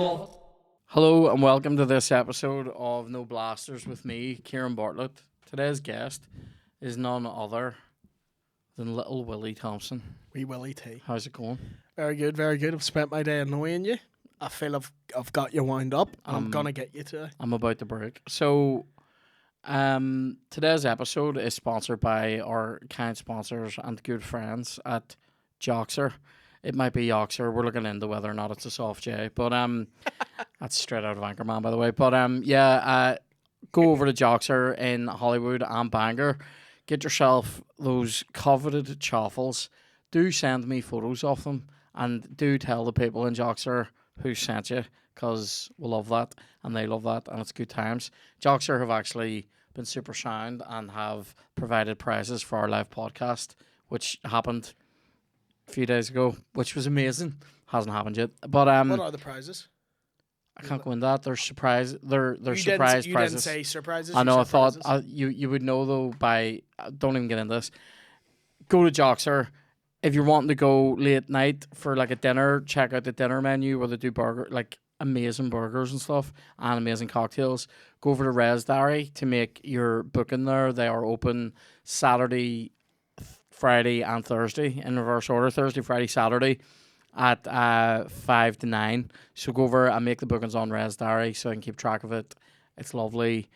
Hello and welcome to this episode of No Blasters with me, Kieran Bartlett. Today's guest is none other than little Willy Thompson. Wee Willy T. How's it going? Very good, very good. I've spent my day annoying you. I feel I've got you wound up. I'm gonna get you today. I'm about to break. So, today's episode is sponsored by our kind sponsors and good friends at Jockster. It might be Jockster. We're looking into whether or not it's a soft J, but that's straight out of Anchorman, by the way. But go over to Jockster in Hollywood and Bangor. Get yourself those coveted chaffles. Do send me photos of them, and do tell the people in Jockster who sent you, because we love that and they love that, and it's good times. Jockster have actually been super sound and have provided prizes for our live podcast, which happened a few days ago, which was amazing. Hasn't happened yet, but what are the prizes? I can't go into that. They're surprise. They're you surprise didn't, prizes. You didn't say surprises. I know. I thought you would know though. By don't even get into this. Go to Jockster if you're wanting to go late night for like a dinner. Check out the dinner menu where they do amazing burgers and stuff and amazing cocktails. Go over to Res Diary to make your booking there. They are open Saturday, Friday and Thursday in reverse order. Thursday, Friday, Saturday at 5 to 9. So go over and make the bookings on Res Diary so I can keep track of it. It's lovely.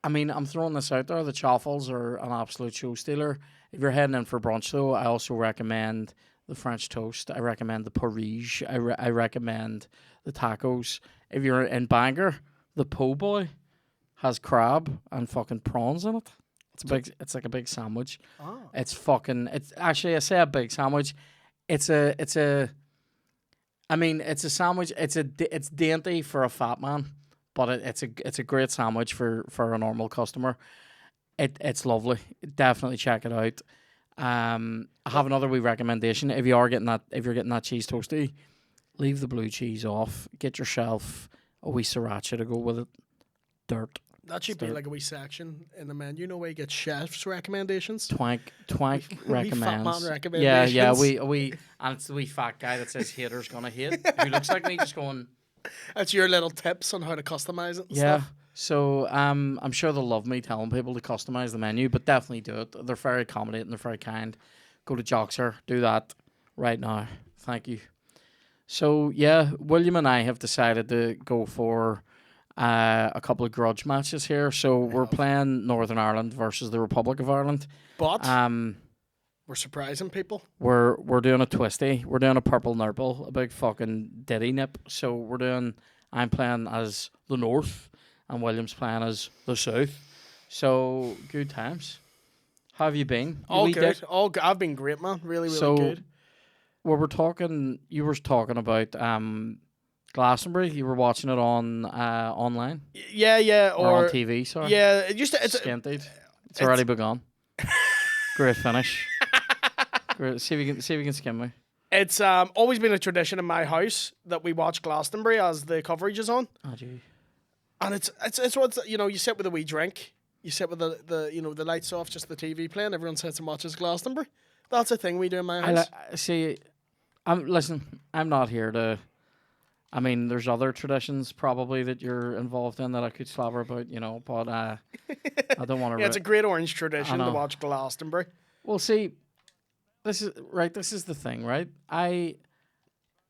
I mean, I'm throwing this out there. The chaffles are an absolute show stealer. If you're heading in for brunch though, I also recommend the French toast. I recommend the porridge. I recommend the tacos. If you're in Bangor, the po' boy has crab and fucking prawns in it. It's like a big sandwich. Oh. It's actually, I say a big sandwich. It's a sandwich. It's dainty for a fat man, but it's a great sandwich for a normal customer. It's lovely. Definitely check it out. I have another wee recommendation. If you're getting that cheese toasty, leave the blue cheese off. Get yourself a wee sriracha to go with it. Dirt. That should be like a wee section in the menu. You know where you get chef's recommendations. Twank recommends. Fat man recommendations. Yeah. We and it's the wee fat guy that says haters gonna hate. Who looks like me, just going. That's your little tips on how to customize it. And Yeah. Stuff. So I'm sure they'll love me telling people to customize the menu, but definitely do it. They're very accommodating. They're very kind. Go to Jockster. Do that right now. Thank you. So yeah, William and I have decided to go for a couple of grudge matches here. So we're playing Northern Ireland versus the Republic of Ireland. But we're surprising people. We're doing a twisty. We're doing a purple nurple, a big fucking ditty nip. So I'm playing as the North and William's playing as the South. So good times. How have you been? All good. I've been great, man. Really, really good. Well, you were talking about Glastonbury. You were watching it on online. Yeah, or on TV. Sorry. Yeah, it's already begun. Great finish. Great. See if you can skim me. It's always been a tradition in my house that we watch Glastonbury as the coverage is on. Oh, gee. And it's what you sit with a wee drink. You sit with the lights off, just the TV playing. Everyone sits and watches Glastonbury. That's a thing we do in my house. I'm not here to. I mean, there's other traditions probably that you're involved in that I could slobber about, but I don't want to. Yeah, it's a great orange tradition to watch Glastonbury. Well, see, this is the thing, right? I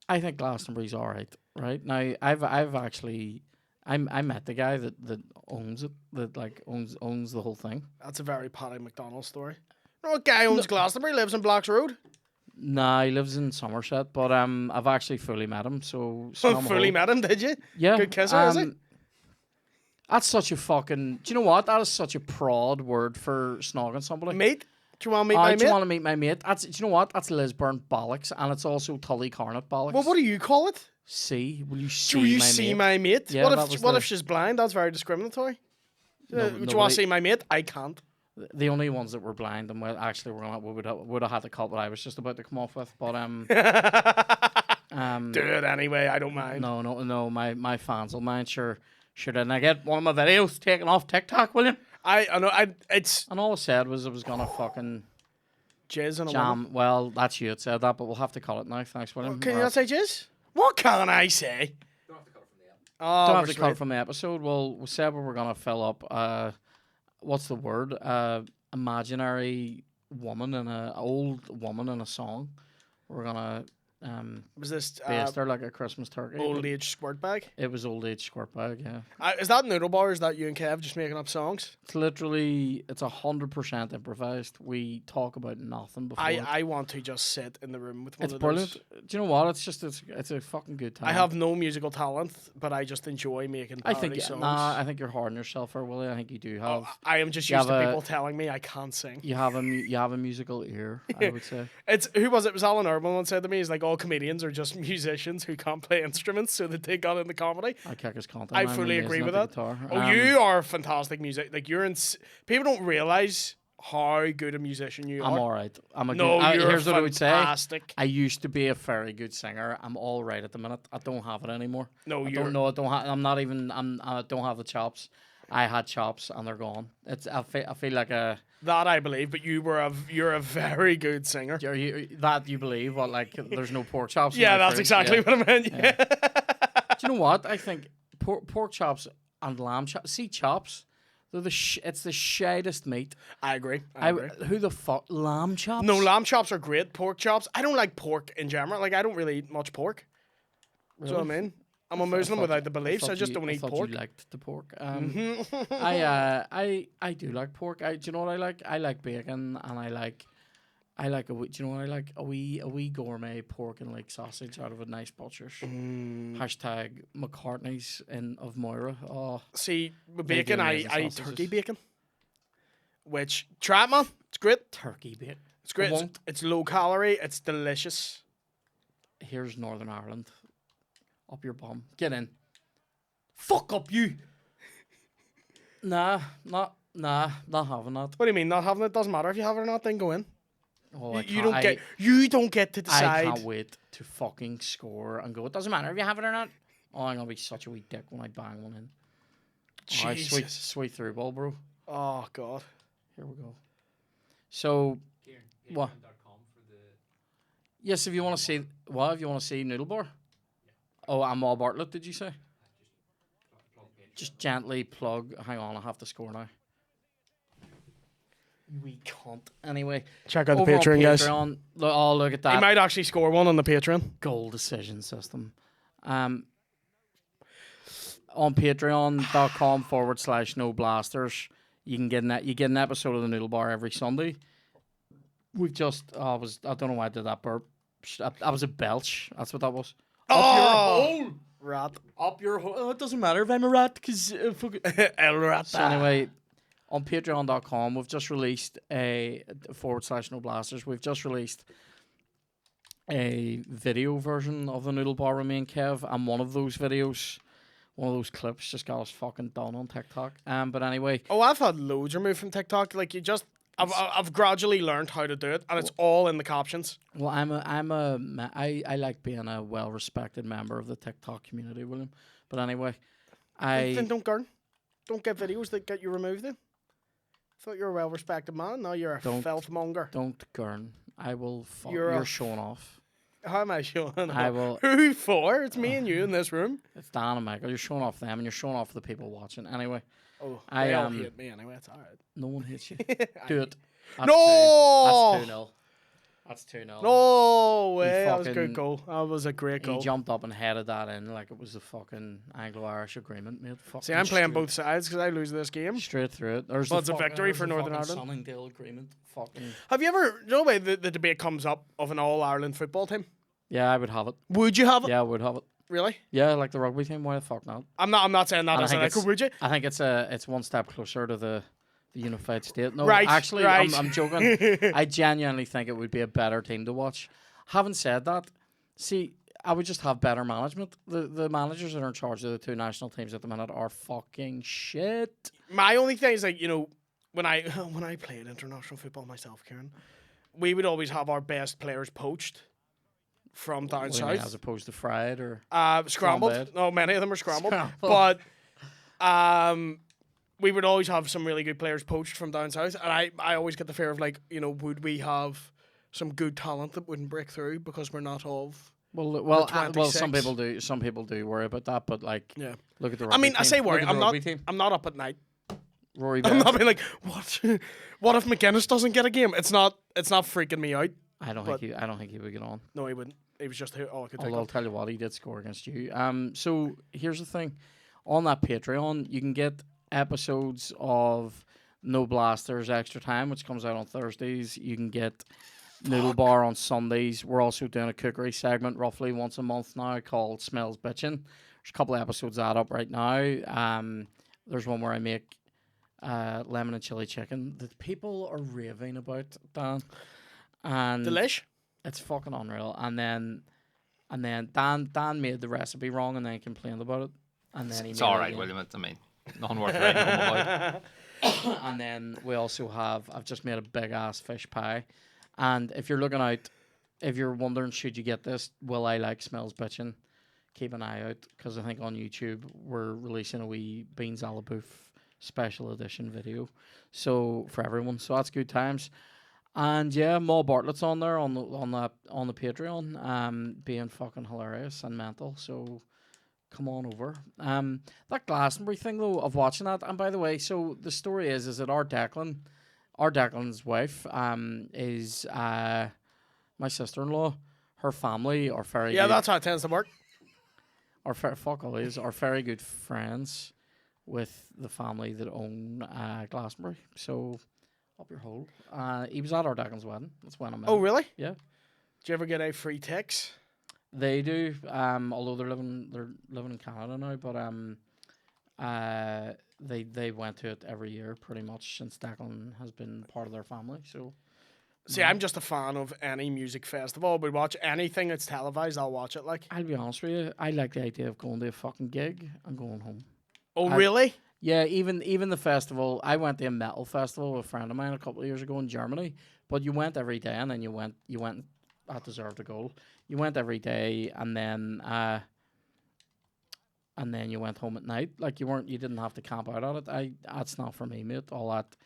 think Glastonbury's all right, right? Now, I've actually. I met the guy that owns it, that owns the whole thing. That's a very Paddy McDonald story. No, a guy owns Glastonbury, lives in Blacks Road. Nah, he lives in Somerset, but I've actually fully met him. So fully met him, did you? Yeah, good kisser, is it? That's such a fucking. Do you know what? That is such a proud word for snogging somebody. Mate, do you want to meet my mate? Do you want to meet my mate? Do you know what? That's Lisburn bollocks, and it's also Tully Carnot bollocks. Well, what do you call it? Will you see my mate? Yeah, what if she's blind? That's very discriminatory. Would you want to see my mate? I can't. The only ones that were blind and would have had to cut what I was just about to come off with, but do it anyway. I don't mind. No. My fans will mind. Sure. Didn't I get one of my videos taken off TikTok, William? I know. And all I said was I was gonna fucking jizz on a jam. woman. Well, that's you that said that, but we'll have to cut it now. Thanks, William. Can you not say jizz? What can I say? Don't have to cut it Oh, Don't we're have to cut sweet. from the episode. Well, we said we were gonna fill up. What's the word? Imaginary woman and a old woman in a song. We're gonna Was this base her like a Christmas turkey. old but age squirt bag? It was old age squirt bag. Yeah. Is that Noodle Bar? Or is that you and Kev just making up songs? It's literally, it's 100% improvised. We talk about nothing before. I want to just sit in the room with one It's of brilliant. those. Do you know what? It's a fucking good time. I have no musical talent, but I just enjoy making I parody think songs. I think you're hard on yourself, there, Willie. I think you do have. I am just You used to have a- people telling me I can't sing. You have a musical ear, I would say. It's who was it? It was Alan Urban once said to me, he's like, all comedians are just musicians who can't play instruments, so they take on into comedy. I kick his content. I I'm fully amazing agree at with the that. guitar. Oh, you are fantastic music. Like people don't realize how good a musician you I'm are. all right. You're here's what I would say. fantastic. I used to be a very good singer. I'm all right at the minute. I don't have it anymore. No, I you're don't know. I'm not even. I don't have the chops. I had chops and they're gone. I feel like a. that I believe, but you're a very good singer. That you believe? What, like there's no pork chops? in Yeah, my that's fridge? exactly Yeah. what I meant. Yeah. Do you know what? I think pork chops and lamb chops. See, chops. They're it's the shitest meat. I agree. I agree. Who the fuck lamb chops? No, lamb chops are great. Pork chops. I don't like pork in general. Like, I don't really eat much pork. Do you know what I mean? I'm a Muslim without the beliefs. I just don't eat pork. You liked the pork. I do like pork. Do you know what I like? I like bacon, and I like a wee. Do you know what I like? A wee gourmet pork and like sausage out of a nice butcher's. Hashtag McCartney's of Moira. Oh, See, with They do bacon, I amazing eat sausages. turkey bacon. Which, try it, man. It's great. turkey bacon. It's great. I won't. It's low calorie. It's delicious. Here's Northern Ireland. Up your bum. Get in. Fuck up you. Not having that. What do you mean, not having it? Doesn't matter if you have it or not, then go in. Oh, You don't get to I decide. can't wait to fucking score and go. It doesn't matter if you have it or not. Oh, I'm gonna be such a wee dick when I bang one in. Alright, Jesus. sweet through ball, bro. Oh, God. Here we go. So, what? Yes, if you want to see what? If you want to see Noodle Bar. Oh, I'm all Bartlett. Did you say? Just gently plug. Hang on, I have to score now. We can't. Anyway, Check out the over on Patreon, guys. Look at He that might actually score one on the Patreon. goal decision system. On patreon.com/noblasters, you can get an episode of the Noodle Bar every Sunday. We've just I don't know why I did that burp. That was a belch. That's what that was. Up your hole. Rat. Up your hole. Oh, it doesn't matter if I'm a rat because El Rat. So anyway, on patreon.com, we've just released a /noblasters. We've just released a video version of the Noodle Bar with me and Kev, and one of those clips just got us fucking done on TikTok. But anyway, Oh, I've had loads removed from TikTok. Like, I've gradually learned how to do it, and it's all in the captions. well, I like being a well-respected member of the TikTok community, William. But anyway, Then don't garn. Don't get videos that get you removed then. Thought you were a well-respected man. Now you're a filth monger. don't gurn. I will. You're You're a showing off. How am I showing I off? will. Who for? It's me and you in this room. It's Dan and Michael. You're showing off them, and you're showing off the people watching. Anyway, Oh, I, they all um, hate me anyway. It's alright. no one hates you. Do it. That's No! 2-0. That's 2-0. No way. That was a fucking- good goal. That was a great He goal. jumped up and headed that in like it was a fucking Anglo-Irish agreement, mate. See, I'm playing both sides because I lose this game. straight through it. There's Well, the it's a victory there's for the Northern fucking Ireland. Sunningdale agreement. Fucking Have you ever, you know, the debate comes up of an All-Ireland football team? yeah, I would have it. Would you have it? Yeah, I would have it. Really? Yeah, like the rugby team. Why the fuck not? I'm not saying that And I as think an it's- would you? I think it's one step closer to the unified state. No, Right, actually, right. I'm joking. I genuinely think it would be a better team to watch. Having said that, see, I would just have better management. The managers that are in charge of the two national teams at the minute are fucking shit. My only thing is, like, you know, when I played international football myself, Kieran, we would always have our best players poached from down What do you mean, south. as opposed to fried or Scrambled. Flambéed. No, many of them are scrambled. Scrambled. But we would always have some really good players poached from down south, and I always get the fear of, like, you know, would we have some good talent that wouldn't break through because we're not of Well, some 26. people do. Some people do worry about that, but like, Yeah. look at the. I mean, rugby I team. say Look worry. at the rugby team. I'm not up at night. Rory I'm Best. not being like, what? What if McGuinness doesn't get a game? It's not freaking me out. I don't think he would get on. No, he wouldn't. He was just all I could think Although I'll of. tell you what, he did score against you. So here's the thing: on that Patreon, you can get episodes of No Blasters Extra Time, which comes out on Thursdays. You can get Noodle Bar on Sundays. We're also doing a cookery segment roughly once a month now called Smells Bitchin'. There's a couple of episodes of that up right now. There's one where I make lemon and chili chicken that people are raving about, Dan. And Delish. it's fucking unreal. And then Dan made the recipe wrong and then complained about it. And then It's all right, William. I mean, nothing worth writing home about. And then we also I've just made a big ass fish pie. And if you're looking out, if you're wondering, should you get this, will I like Smells Bitchin'? Keep an eye out, because I think on YouTube we're releasing a wee Beans a la Bouffe special edition video. So for everyone. So that's good times. And yeah, Maul Bartlett's on there on the Patreon, being fucking hilarious and mental. So come on over. That Glastonbury thing though, of watching that. And by the way, so the story is that our Declan's wife, is my sister-in-law. Her family are very Yeah, good, that's how it tends to work. are very good friends with the family that own Glastonbury. So up your hole. He was at our Declan's wedding. That's when I met Oh, him. really? Yeah. Did you ever get a free ticks? They do, although they're living in Canada now, but they went to it every year pretty much since Declan has been part of their family. So See, I'm just a fan of any music festival. We watch anything that's televised, I'll watch it. Like, I'll be honest with you, I like the idea of going to a fucking gig and going home. oh, really? Yeah, even the festival. I went to a metal festival with a friend of mine a couple of years ago in Germany, but you went every day and then you went. That deserved a goal. You went every day and then you went home at night. Like you didn't have to camp out at it. That's not for me, mate. All that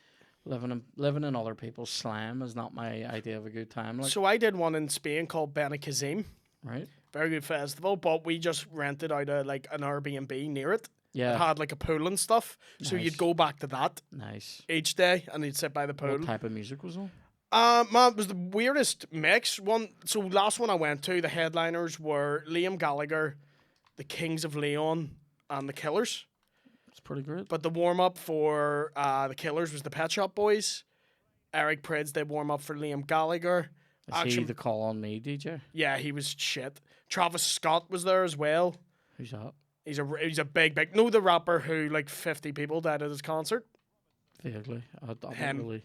living in other people's slime is not my idea of a good time. Like, So I did one in Spain called Benicazim. right? Very good festival, but we just rented out an Airbnb near it. It Yeah, had like a pool and stuff. So Nice. you'd go back to that nice. each day and you'd sit by the pool. What type of music was on? Man, it was the weirdest mix. So last one I went to, the headliners were Liam Gallagher, the Kings of Leon, and the Killers. It's pretty great. But the warm up for the Killers was the Pet Shop Boys. Eric Prydz did warm up for Liam Gallagher. Is he the Call on Me DJ? Yeah, he was shit. Travis Scott was there as well. Who's that? He's a big. Know the rapper who like 50 people died at his concert. Vaguely. I don't Him. really.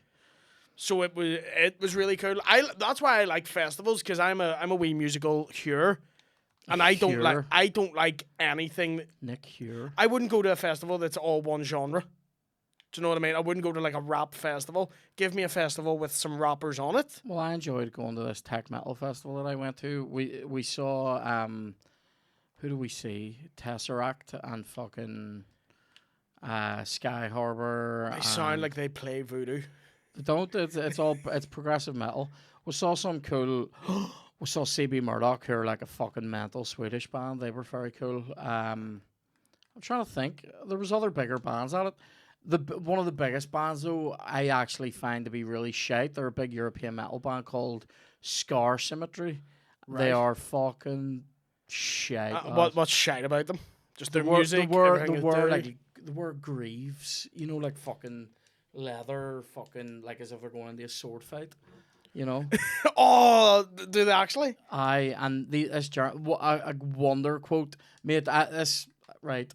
So it was really cool. That's why I like festivals, because I'm a wee musical hearer, and I don't Hearer? like anything. Nick Hure. I wouldn't go to a festival that's all one genre. Do you know what I mean? I wouldn't go to like a rap festival. Give me a festival with some rappers on it. Well, I enjoyed going to this tech metal festival that I went to. We saw who do we see? Tesseract and fucking Sky Harbor. They sound like they play voodoo. Don't it's progressive metal. We saw some cool. We saw CB Murdoch, who are like a fucking mental Swedish band. They were very cool. I'm trying to think. There was other bigger bands at it. One of the biggest bands though, I actually find to be really shite. They're a big European metal band called Scar Symmetry. Right. They are fucking shite. What's shite about them? Just their the word, music. the word, everything the is word, dirty. like the word greaves. You know, like fucking leather, fucking like as if they're going into a sword fight. You know. Oh, do they actually? A wonder quote, mate. This right.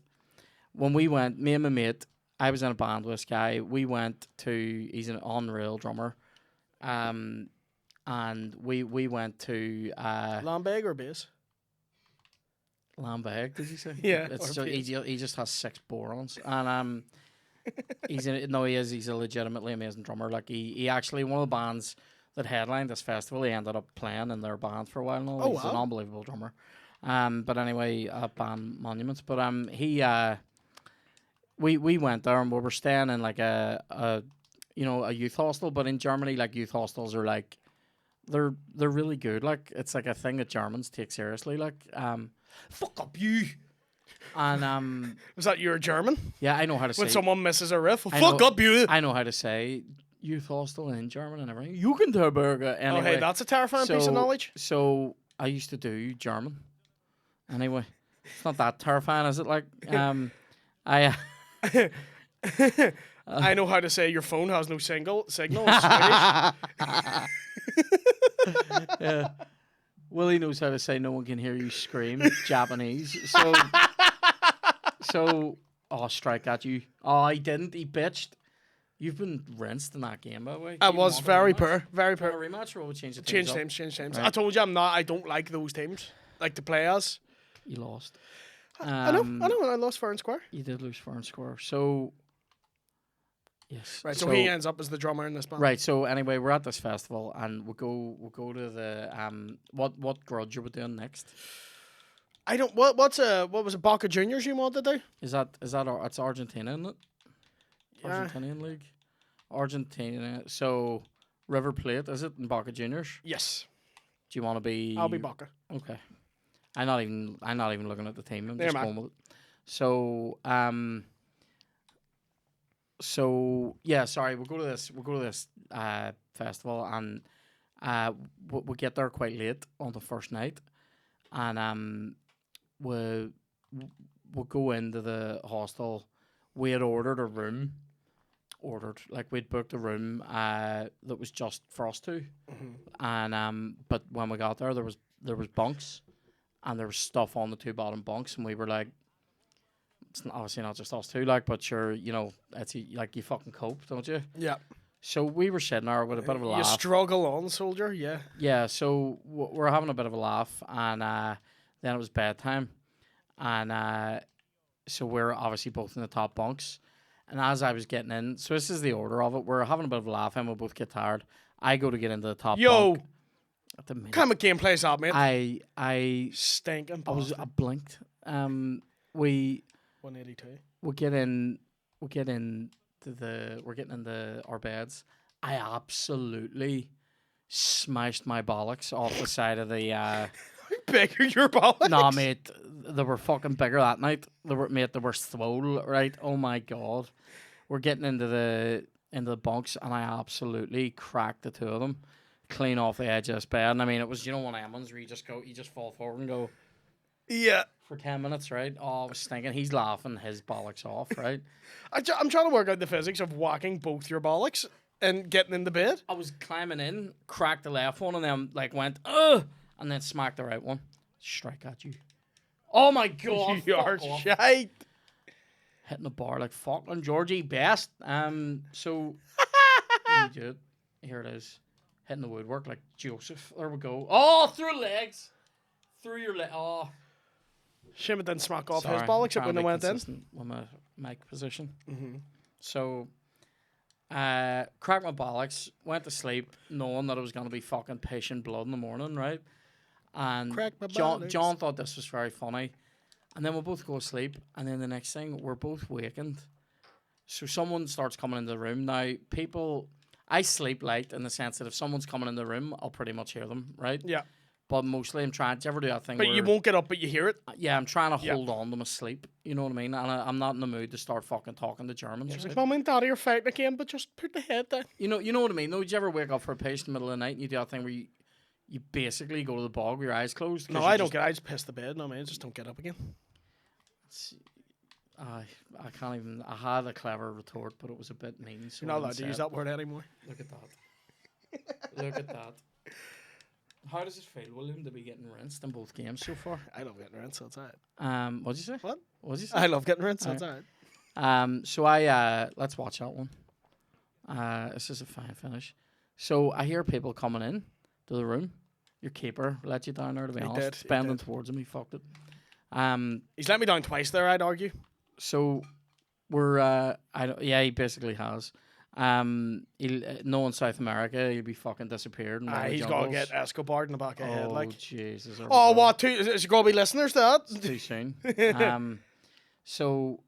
When we went, me and my mate, I was in a band with this guy. We went to. He's an unreal drummer, and we went to Lambeg or bass? Lambeg. Did you say? Yeah, It's or just, he just has 6 borons, and he's a legitimately amazing drummer. Like he actually, one of the bands that headlined this festival, he ended up playing in their band for a while now. Oh, He's an wow. unbelievable drummer. But anyway, band Monuments. But we went there and we were staying in like a youth hostel. But in Germany, like youth hostels are like they're really good. Like it's like a thing that Germans take seriously. Like fuck up you. And Was that you're German? yeah, I know how to When say. someone misses a riff, I fuck know- up you. I know how to say youth hostel in German and everything. You can do burger anyway. Oh, hey, that's a terrifying piece of knowledge. So I used to do German. Anyway, it's not that terrifying, is it? Like I. I know how to say your phone has no signal in Swedish. Yeah. Willie knows how to say no one can hear you scream Japanese. So strike at you. Oh, he didn't. He bitched. You've been rinsed in that game, by the way. I Do you was want a very rematch? poor, very Do you want poor. a rematch, or will we change the Change up? teams, change teams. Right. I told you I don't like those teams. Like to play as. You lost. I know, I lost fair and square. You did lose fair and square. So yes. Right, so he ends up as the drummer in this band. Right. So anyway, we're at this festival, and we'll go to the what grudge are we doing next? I don't. What was it? Boca Juniors you wanted to do? It's Argentina, isn't it? Yeah. Argentinian league. Argentina. So River Plate, is it in Boca Juniors? Yes, Do you want to be? I'll be Boca. Okay. I'm not even looking at the team. I'm Never just mind. going with it. So yeah, sorry. We'll go to this festival, and we'll get there quite late on the first night, and we'll go into the hostel. We had ordered a room. We'd booked a room that was just for us two, and but when we got there was bunks, and there was stuff on the two bottom bunks, and we were like, it's obviously not just us two, like, but sure, it's like you fucking cope, don't you? Yeah. So we were sitting there with a bit of a laugh. You struggle on, soldier. Yeah. Yeah, so we're having a bit of a laugh, and then it was bedtime, and so we're obviously both in the top bunks. And as I was getting in, so this is the order of it. We're having a bit of a laugh, and we both get tired. I go to get into the top bunk. At the minute, What kind of game plays that, mate? I Stinking. I blinked. We 182. we're getting into our beds. I absolutely smashed my bollocks off the side of the. How big are your bollocks? Nah, mate, they were fucking bigger that night. They were swole, right? Oh my god, we're getting into the bunks, and I absolutely cracked the two of them clean off the edge of this bed. And I mean, it was one of them ones where you just fall forward and go. Yeah. For 10 minutes, right? Oh, I was thinking he's laughing his bollocks off, right? I'm trying to work out the physics of whacking both your bollocks and getting in the bed. I was climbing in, cracked the left one, and then went, ugh, and then smacked the right one. Strike at you. Oh my god. You are fuck off. shite. Hitting the bar like fucking Georgie best. So you do it. Here it is. Hitting the woodwork like Joseph. There we go. Oh, through legs. Through your leg. Oh. Shim didn't smack off Sorry, his bollocks I'm when trying they to be went in. consistent with my mic position. So, cracked my bollocks, went to sleep, knowing that it was going to be fucking patient blood in the morning, right? And Cracked my John bollocks. thought this was very funny. And then we both go to sleep, and then the next thing, we're both wakened. So someone starts coming into the room. Now, I sleep light in the sense that if someone's coming in the room, I'll pretty much hear them, right? Yeah. But mostly I'm trying. Do you ever do that thing But where you won't get up, but you hear it. yeah, I'm trying to Yeah. hold on to my sleep. You know what I mean? And I'm not in the mood to start fucking talking to Germans. It's right? like, Mum and Daddy are fighting again, but just put the head down. You know what I mean? No, did you ever wake up for a patient in the middle of the night and you do that thing where you basically go to the bog with your eyes closed? 'cause No, you I don't just- get. I just piss the bed. No, man, just don't get up again. I can't even. I had a clever retort, but it was a bit mean. So You're not I allowed didn't to say use it. that word anymore. Look at that. Look at that. How does it feel, William, to be getting rinsed in both games so far? I love getting rinsed, so it's alright. What'd you say? What? What'd you say? I love getting rinsed, so it's alright. So I let's watch that one. This is a fine finish. So I hear people coming in to the room. Your keeper let you down there, to be He honest. did, he Bending did. towards him, he fucked it. He's let me down twice there, I'd argue. So we're he basically has. Knowing South America, he'll be fucking disappeared. In one of the He's got to jungles. get Escobar in the back of the head, Oh like. Jesus! there we Oh, go. what? Is there going to be listeners to that? Too soon. So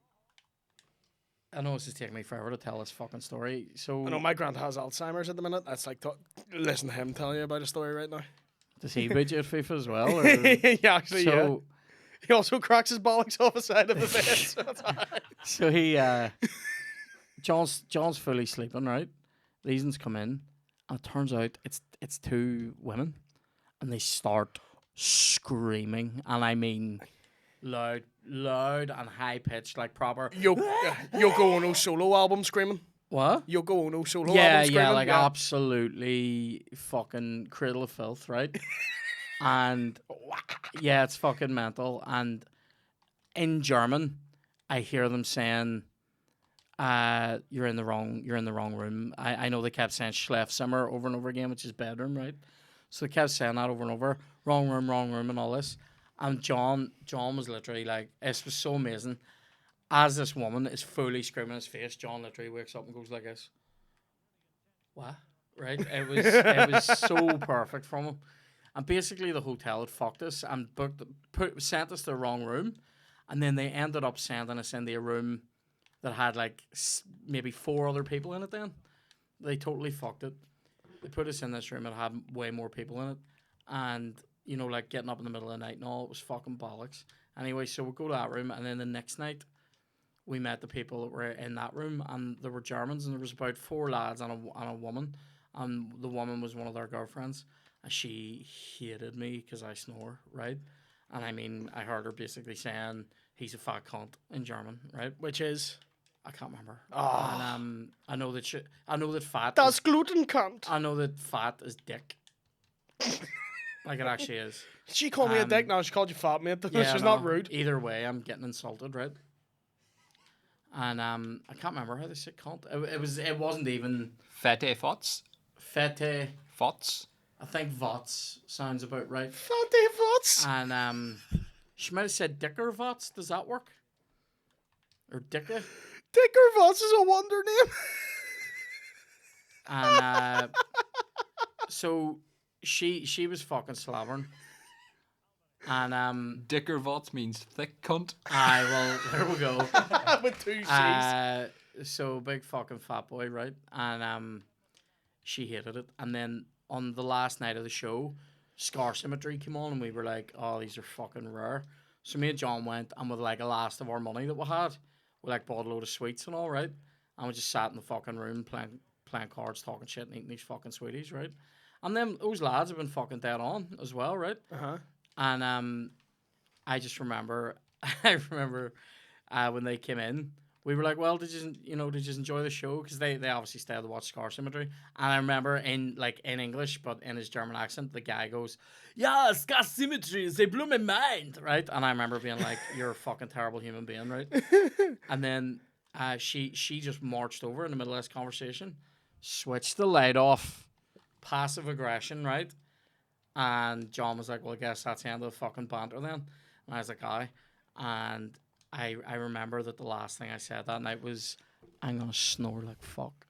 I know this is taking me forever to tell this fucking story. So I know my grand has Alzheimer's at the minute. That's like, listen to him tell you about a story right now. does he beat you at FIFA as well? Or? Yeah, actually, yeah. So He also cracks his bollocks off the side of the bed. So that's all right. so he John's fully sleeping, right? These ones come in, and it turns out it's two women, and they start screaming, and I mean loud and high pitched, like proper. Yoko Ono solo album screaming. What? Yoko Ono solo Yeah, album screaming. yeah, like absolutely fucking cradle of filth, right? And yeah, it's fucking mental. And in German, I hear them saying, you're in the wrong room. I know they kept saying Schlafzimmer over and over again, which is bedroom, right? So they kept saying that over and over, wrong room, and all this. And John was literally like, it was so amazing. As this woman is fully screaming in his face, John literally wakes up and goes like this. What? Right? It was so perfect from him. And basically the hotel had fucked us and sent us to the wrong room. And then they ended up sending us into a room that had like maybe 4 other people in it then. They totally fucked it. They put us in this room and had way more people in it. And, you know, like getting up in the middle of the night and all, it was fucking bollocks. Anyway, so we go to that room, and then the next night we met the people that were in that room, and there were Germans, and there was about 4 lads and a woman. And the woman was one of their girlfriends, and she hated me because I snore, right? And I mean, I heard her basically saying, he's a fat cunt in German, right? Which is? I can't remember. Oh. And I know that fat. Das gluten cunt. I know that fat is dick. Like it actually is. She called me a dick. No, she called you fat, mate. Yeah, She's no, not rude. Either way, I'm getting insulted, right? And I can't remember how they say cunt. It wasn't even Fette Fots. fete. Fots. I think Vots sounds about right. Fatty Vots. And she might have said Dicker Vots. Does that work? Or Dicka? Dicker Vots is a wonder name. And so she was fucking slavering. And Dicker Vots means thick cunt. well, there we go. With 2 C's. So big fucking fat boy, right? And she hated it. And then on the last night of the show, Scar Symmetry came on, and we were like, oh, these are fucking rare. So me and John went, and with like a last of our money that we had, we like bought a load of sweets and all, right? And we just sat in the fucking room playing cards, talking shit, and eating these fucking sweeties, right? And then those lads have been fucking dead on as well, right? Uh-huh. And I just remember, when they came in, we were like, well, did you enjoy the show? Because they obviously stayed to watch Scar Symmetry. And I remember in English, but in his German accent, the guy goes, yeah, Scar Symmetry, they blew my mind, right? And I remember being like, you're a fucking terrible human being, right? And then she just marched over in the middle of this conversation, switched the light off, passive aggression, right? And John was like, well, I guess that's the end of the fucking banter then. And I was like, aye. And I remember that the last thing I said that night was, I'm going to snore like fuck.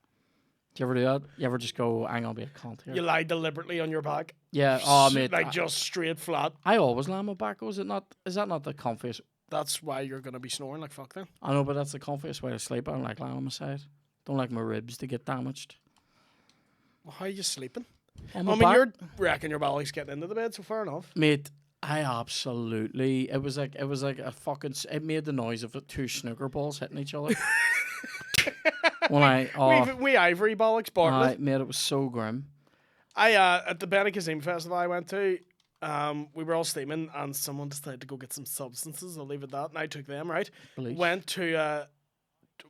Do you ever do that? You ever just go, I'm going to be a cunt here? You lie deliberately on your back. Yeah. Oh, mate. Like just straight flat. I always lie on my back. Is that not the comfiest? That's why you're going to be snoring like fuck then. I know, but that's the comfiest way to sleep. I don't like lying on my side. Don't like my ribs to get damaged. Well, how are you sleeping? On my I mean, back? you're wrecking your belly's getting into the bed, so fair enough. Mate, I absolutely. It was like a fucking. It made the noise of 2 snooker balls hitting each other. We ivory bollocks, Bartlett. Mate, it was so grim. I at the Benny Kazim festival I went to, we were all steaming, and someone decided to go get some substances. I'll leave it at that. And I took them. Right, Bleach. went to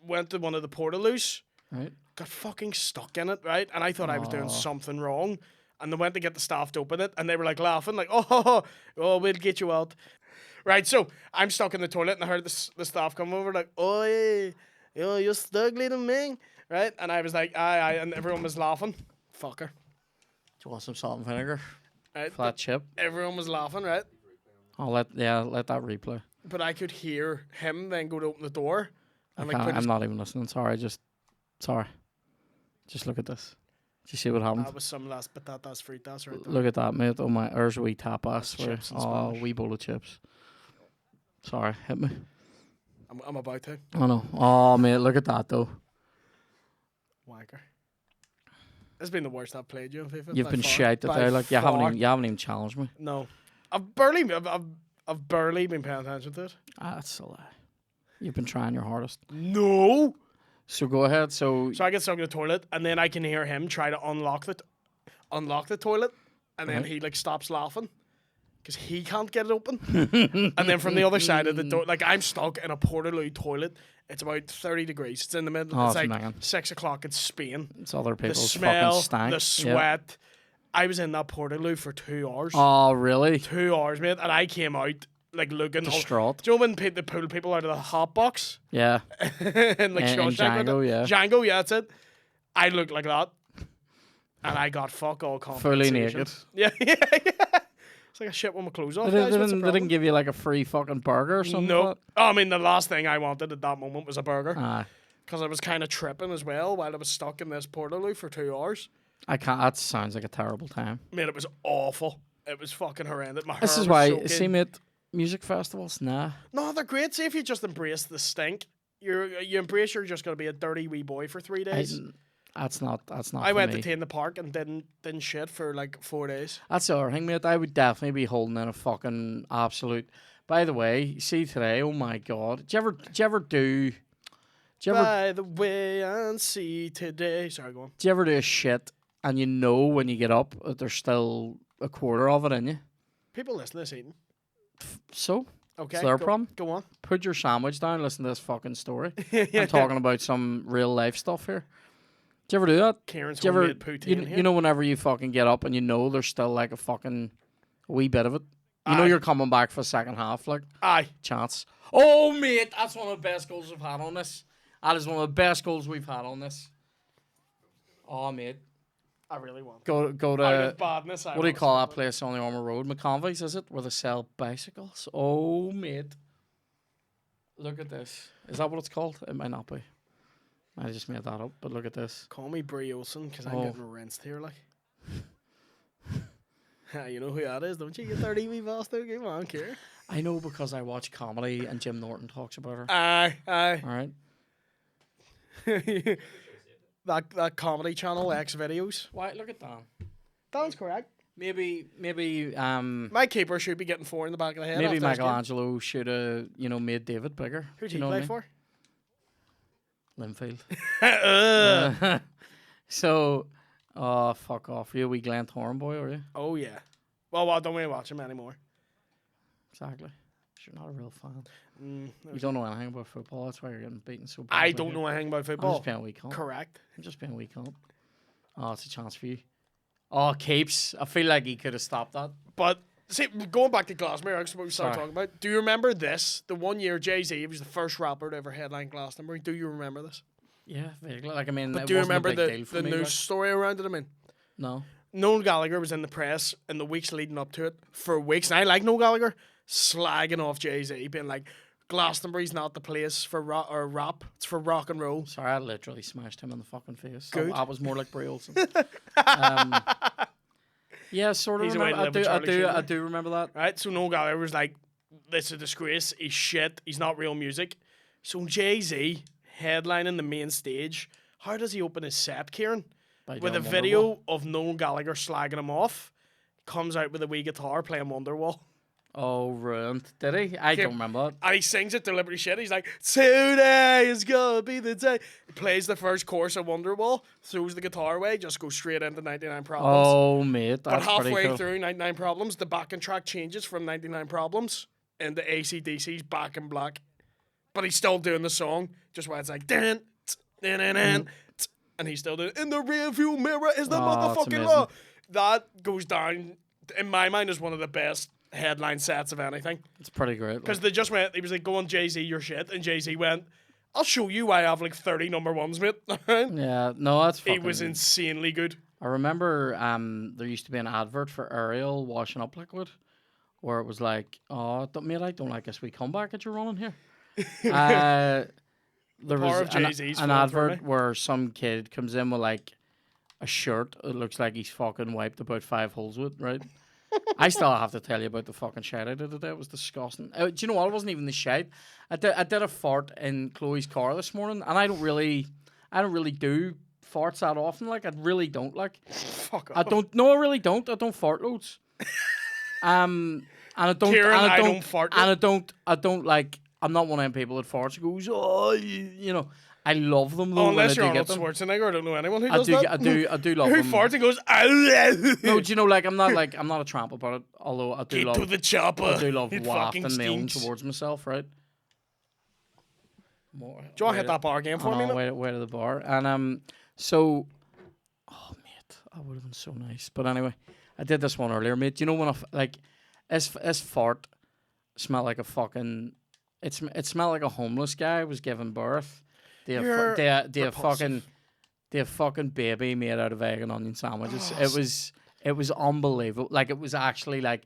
one of the portaloos. Right. Got fucking stuck in it. Right, and I thought I was doing something wrong. And they went to get the staff to open it, and they were like laughing, like, oh, we'll get you out. Right, so I'm stuck in the toilet, and I heard the staff come over, like, oh, yeah, you're stuck, little man. Right, and I was like, aye, and everyone was laughing. Fucker. Do you want some salt and vinegar? Right, Flat chip. everyone was laughing, right? I'll let that replay. But I could hear him then go to open the door. And I'm not even listening. Sorry. Just look at this. Do you see what happened? That was some las patatas fritas right there. Look at that, mate. Oh my, there's a wee tapas. Chips and Oh, Spanish. wee bowl of chips. Sorry, hit me. I'm about to. I know. Oh, mate, look at that, though. Wanker. This has been the worst I've played you in FIFA. You've by been far. shouted By there. Like, you far. haven't even challenged me. No. I've barely been paying attention to it. That's a lie. You've been trying your hardest. No. So go ahead. So So I get stuck in the toilet, and then I can hear him try to unlock the toilet, and then Right. he like stops laughing because he can't get it open. And then from the other side of the door, like I'm stuck in a portaloo toilet. It's about 30 degrees. It's in the middle. Oh, it's it's like mangin'. 6 o'clock. It's Spain. it's other The people's smell, fucking stank. the Yep. sweat. I was in that portaloo for 2 hours. Oh, really? 2 hours, mate, and I came out like looking Distraught. Do you know when they pull people out of the hot box Yeah. and like In Shawshank? Django, yeah. Django, yeah, that's it. I looked like that, and I got fuck all Fully compensation. naked. Yeah, yeah, yeah. It's like a shit with my clothes off. They guys, what's the didn't, they didn't problem? give you like a free fucking burger or something? No. like Oh, I mean, the last thing I wanted at that moment was a burger that? Aye. because I was kind of tripping as well while I was stuck in this portaloo for 2 hours. I can't. That sounds like a terrible time. Mate, it was awful. It was fucking horrendous. My This hair is was why, soaking. see, mate, music festivals, nah. No, they're great. See if you just embrace the stink. You embrace you're just gonna be a dirty wee boy for 3 days. That's not I for went me. to Tane the Park and didn't shit for like 4 days. That's the other thing, mate. I would definitely be holding in a fucking absolute. By the way, you see today, oh my god. Do you ever do By the way, I see today. Sorry, go on. do you ever do a shit and you know when you get up that there's still a quarter of it in you? People listen to this eating. So, Okay. Is there a go, problem? Go on. put your sandwich down, listen to this fucking story. Yeah. I'm talking about some real life stuff here. Do you ever do that? Karen's Do you ever, homemade poutine here. you know, whenever you fucking get up and you know there's still like a fucking wee bit of it. You know Aye. you're coming back for the second half, like Aye. chance. Oh mate, that's one of the best goals we've had on this. That is one of the best goals we've had on this. Oh mate, I really want. go Out to of badness, I what do you want call that something. place on the Armour Road? McConvey's, is it? Where they sell bicycles. Oh mate, look at this. Is that what it's called? It might not be. I just made that up, but look at this. Call me Brie Olsen because I'm Oh. getting rinsed here, like. You know who that is, don't you? You dirty wee bastard. Come on, Kieran. I know because I watch comedy and Jim Norton talks about her. Aye, aye. All right. that comedy channel X videos. Why? Look at that. That's correct. Maybe My keeper should be getting 4 in the back of the head. maybe after this game. Michelangelo should have made David bigger. Who'd Do you know play what for? I mean? Linfield. Uh. So, fuck off. You're a wee Glentoran boy, are you? Oh yeah. Well, don't really watch him anymore. Exactly. 'Cause you're not a real fan. Mm, You don't know anything about football. That's why you're getting beaten so bad. I don't know anything about I'm football. just being a wee cunt. Correct. I'm just being a wee cunt. Oh, it's a chance for you. Oh, Capes. I feel like he could have stopped that. But see, going back to Glastonbury, that's what we started Sorry. talking about. Do you remember this? The one year Jay-Z was the first rapper to ever headline Glastonbury. Do you remember this? Yeah, vaguely. Like, I mean, But it do you wasn't a remember big deal for the me, news like. story around it? I mean, No. Noel Gallagher was in the press in the weeks leading up to it for weeks, and I like Noel Gallagher slagging off Jay-Z, being like, Glastonbury's not the place for rap, it's for rock and roll. Sorry, I literally smashed him in the fucking face. Good. I was more like Brie Olsen. Yeah, sort of. He's a way to Remember. live with Charlie I Sheen, do remember that. Right? So Noel Gallagher was like, this is a disgrace, he's shit, he's not real music. So Jay-Z headlining the main stage, how does he open his set, Kieran? By With a doing video Wonderwall. of Noel Gallagher slagging him off, comes out with a wee guitar playing Wonderwall. Oh, ruined. Did he? I don't remember that. And he sings it deliberately shit. He's like, today is gonna be the day. He plays the first chorus of Wonderwall, throws the guitar away, just goes straight into 99 Problems. Oh, mate, but that's pretty halfway cool. through 99 Problems, the backing track changes from 99 Problems into AC/DC's Back in Black. But he's still doing the song, just where it's like, dan, dan, dan, dan, and he's still doing, in the rearview mirror is the Oh, that's motherfucking amazing. law. That goes down, in my mind, as one of the best headline sets of anything. It's pretty great. Because they just went, he was like, go on Jay-Z, your shit. And Jay-Z went, I'll show you why I have like 30 number ones, mate. Yeah, no, that's He fucking... was insanely good. I remember there used to be an advert for Ariel washing up liquid where it was like, oh, mate, I don't like this wee comeback that you're running here. There power was of Jay-Z's an flowing through advert where some kid comes in with like a shirt. It looks like he's fucking wiped about 5 holes with, right? I still have to tell you about the fucking shite I did today. It was disgusting. Do you know what? It wasn't even the shite. I did a fart in Chloe's car this morning, and I don't really do farts that often. Like, I really don't. Like, Fuck off. I don't. No, I really don't. I don't fart loads. And I don't. Kieran, and I don't fart And I don't like. I'm not one of them people that farts and goes, oh, you know. I love them though. Unless you're when I do Arnold get them. Schwarzenegger, I don't know anyone who does that. I do love Who them. farts and goes, No, do you know, like I'm not a tramp about it. Although I do get love. to the chopper. I do love It wafting fucking my own stinks. towards myself, right? More, Do you want to hit that bar game for me? mate? Way to the bar, and so, oh mate, that would have been so nice. But anyway, I did this one earlier, mate. Do you know when this fart smelled like a fucking, it smelled like a homeless guy was giving birth. They have fucking baby made out of egg and onion sandwiches. It was unbelievable. Like, it was actually like,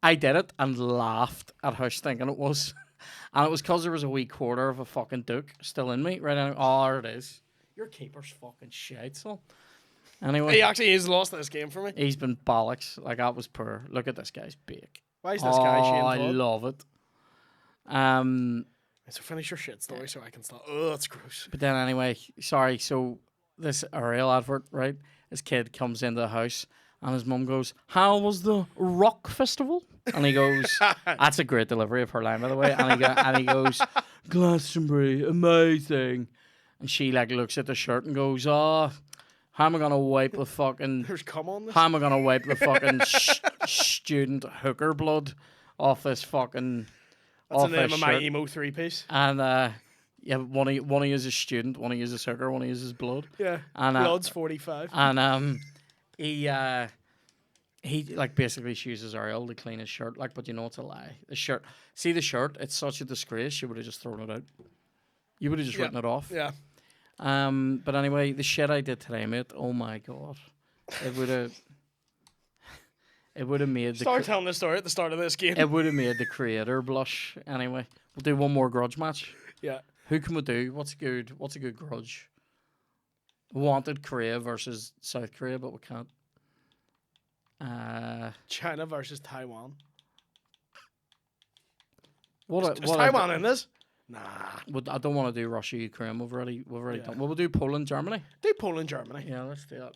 I did it and laughed at how stinking it was. And it was because there was a wee quarter of a fucking duke still in me. Right now. Oh, there it is. Your keeper's fucking shite, son. Anyway. He actually has lost this game for me. He's been bollocks. Like, that was poor. Look at this guy's beak. Why is this guy Shane I Todd? love it. So finish your shit story so I can stop. Oh, that's gross. But then anyway, sorry, so this Ariel advert, right? This kid comes into the house and his mum goes, how was the rock festival? And he goes, that's a great delivery of her line, by the way. And he goes, Glastonbury, amazing. And she like looks at the shirt and goes, oh, how am I gonna wipe the fucking There's cum on this. how am I gonna wipe the fucking student hooker blood off this fucking That's off the name this of my shirt? emo 3-piece. And yeah, one of you is a student, one of you is a sucker, one of you is blood. Yeah. And Blood's 45. and he like basically uses Ariel to clean his shirt, like, but you know it's a lie. The shirt, it's such a disgrace. You would have just thrown it out. You would have just written it off. Yeah. But anyway, the shit I did today, mate. Oh my god, it would have made Start telling the story at the start of this game. it would have made the creator blush. Anyway, we'll do one more grudge match. Yeah. Who can we do? What's a good grudge? Wanted Korea versus South Korea, but we can't. China versus Taiwan. What Is Taiwan in this? Nah. I don't want to do Russia, Ukraine. We've already Yeah. done. We'll do Poland, Germany. Do Poland, Germany. Yeah, let's do that.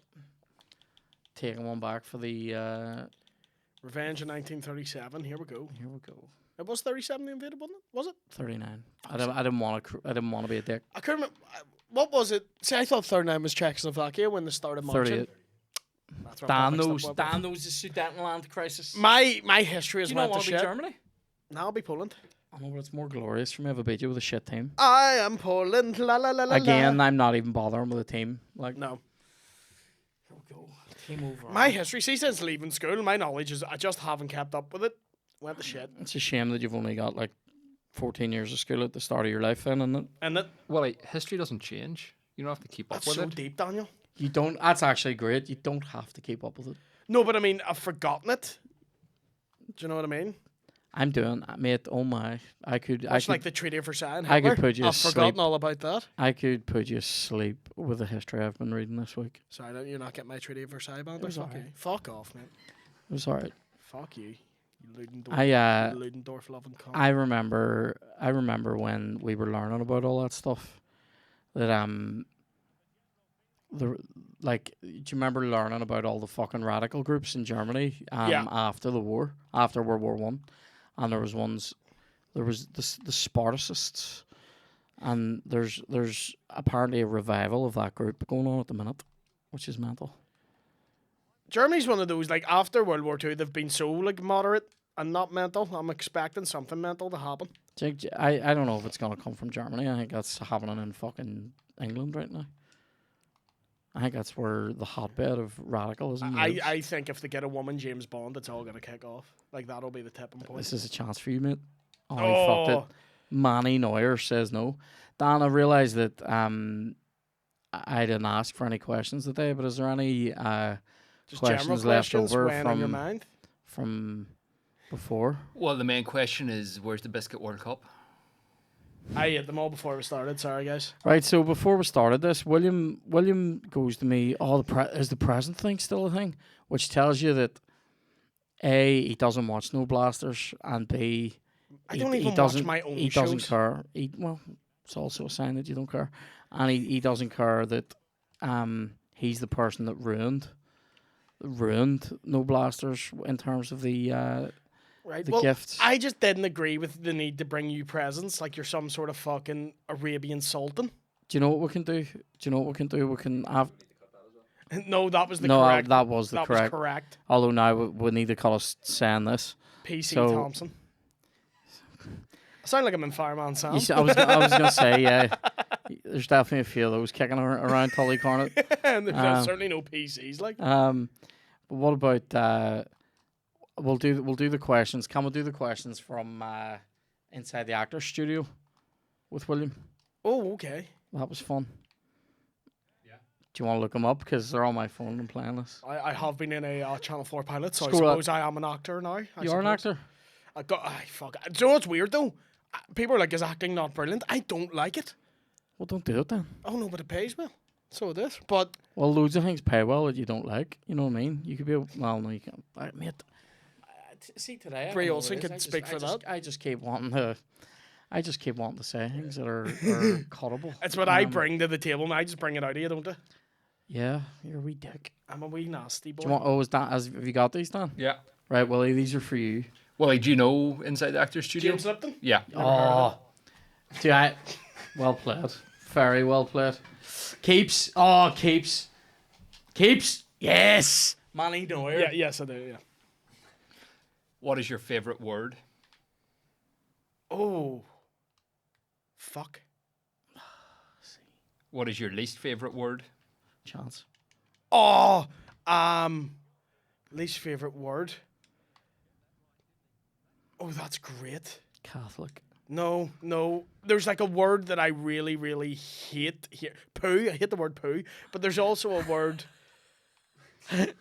Taking one back for the. Revenge in 1937. Here we go. Here we go. It was 37 the invaded, wasn't it? Was it? 39. I didn't want to be a dick. I couldn't remember. What was it? See, I thought 39 was Czechoslovakia when they started marching. 38. That's where I Dan got knows. mixed up with. Dan knows the Sudetenland crisis. My history has Do you not went to want to be shit. Germany? Now I'll be Poland. I know, but it's more glorious for me if I beat you with a shit team. I am Poland. La la la la. Again, la. I'm not even bothering with a team. Like, No. here we go. Team over. My history, see, since leaving school, my knowledge is I just haven't kept up with it. Went to shit. It's a shame that you've only got like 14 years of school at the start of your life, then, isn't it? And that, Well, like, history doesn't change. You don't have to keep up that's with so it. deep, Daniel. You don't. That's actually great. You don't have to keep up with it. No, but I mean, I've forgotten it. Do you know what I mean? I'm doing, mate. Oh my! I could. Much like the Treaty of Versailles. and I could Hitler. put you I've forgotten asleep. all about that. I could put you asleep with the history I've been reading this week. Sorry, you're not getting my Treaty of Versailles band. was Fuck alright. you. Fuck off, man. It was alright. Fuck you. You Ludendorff. I Ludendorff loving cunt. I remember when we were learning about all that stuff. That do you remember learning about all the fucking radical groups in Germany Yeah. after the war, after World War One, and there was the Spartacists, and there's apparently a revival of that group going on at the minute, which is mental. Germany's one of those, like, after World War II, they've been so, like, moderate and not mental. I'm expecting something mental to happen. I don't know if it's gonna come from Germany. I think that's happening in fucking England right now. I think that's where the hotbed of radicalism lives. I think if they get a woman James Bond, it's all going to kick off. Like, that'll be the tipping point. This is a chance for you, mate. Oh, Oh. you fucked it. Manny Neuer says no. Dan, I realise that I didn't ask for any questions today, but is there any Just questions general left questions over weighing on your mind. from before? Well, the main question is, where's the Biscuit World Cup? I ate them all before we started. Sorry, guys. Right, so before we started this, William goes to me, is the present thing still a thing? Which tells you that A, he doesn't watch No Blasters, and B, I don't even watch doesn't, my own he doesn't shows. care. Well, it's also a sign that you don't care. And he doesn't care that he's the person that ruined No Blasters in terms of the Right. the Well, gifts. I just didn't agree with the need to bring you presents like you're some sort of fucking Arabian sultan. Do you know what we can do? We can have. No, that was the No, correct. that was the that correct. was correct. Although now we need to call us saying this. PC So- Thompson. I sound like I'm in Fireman Sam. I was gonna say, yeah. There's definitely a few of those kicking around Tully Cornet. And there's Um, certainly no PCs like. But what about we'll do the questions. Can we do the questions from inside the actor's studio with William? Oh, okay. That was fun. Yeah. Do you want to look them up because they're on my phone and playing this? I have been in a Channel 4 pilot, so I Screw up. suppose I am an actor now. You're an actor. I got. Fuck. Do you know what's weird though? People are like, "Is acting not brilliant?" I don't like it. Well, don't do it then. Oh no, but it pays well. So it is. But Well, loads of things pay well that you don't like. You know what I mean? You could be well, no, you can't. Mate, see today. Brie Olsen could speak for that. I just keep wanting to. I just keep wanting to say things that are cuttable. it's what I bring to the table, and I just bring it out of you, don't I? Yeah, you're a wee dick. I'm a wee nasty boy. Do you want? Oh, is that? Have you got these, Dan? Yeah. Right, Willie. These are for you. Well, do you know Inside the Actors Studio? James Lipton. Yeah. Oh, do I? Well played. Very well played. Keeps. Oh, keeps. Yes. Manny Neuer. Yeah. Yes, I do. Yeah. What is your favorite word? Oh. Fuck. What is your least favorite word? Chance. Oh. Least favorite word. Oh, that's great. Catholic. No. There's like a word that I really, really hate here. Poo. I hate the word poo. But there's also a word.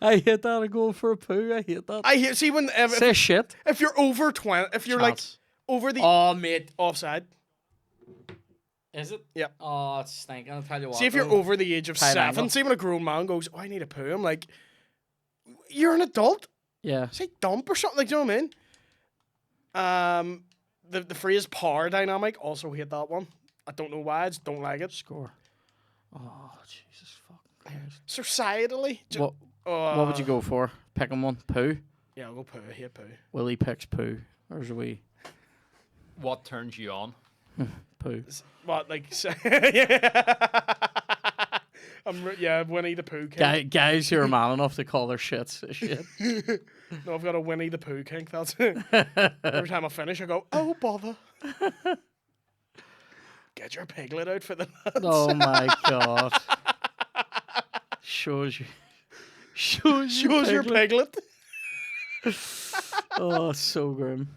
I hate that. I go for a poo. I hate that. I hate. See when Say shit. if you're over 20, if you're like Chance. over the Oh, mate. offside. Is it? Yeah. Oh, it's stinking. I'll tell you what. See if you're though. over the age of Tight 7. angle. See when a grown man goes, "Oh, I need a poo." I'm like, "You're an adult. Yeah. Say dump or something." Like, do you know what I mean? The phrase power dynamic, also hate that one. I don't know why, I just don't like it. Score. Oh, Jesus fucking Christ. Societally, What would you go for? Picking one. Poo. Yeah, I'll go poo. I hate poo. Willie picks poo. There's a wee What turns you on? poo. What, like, yeah. Yeah, Winnie the Pooh king. Guys who are man enough to call their shits shit. No, I've got a Winnie the Pooh kink. That's it. Every time I finish, I go, "Oh, bother." Get your piglet out for the lads. Oh my god. Shows your piglet. Oh, so grim.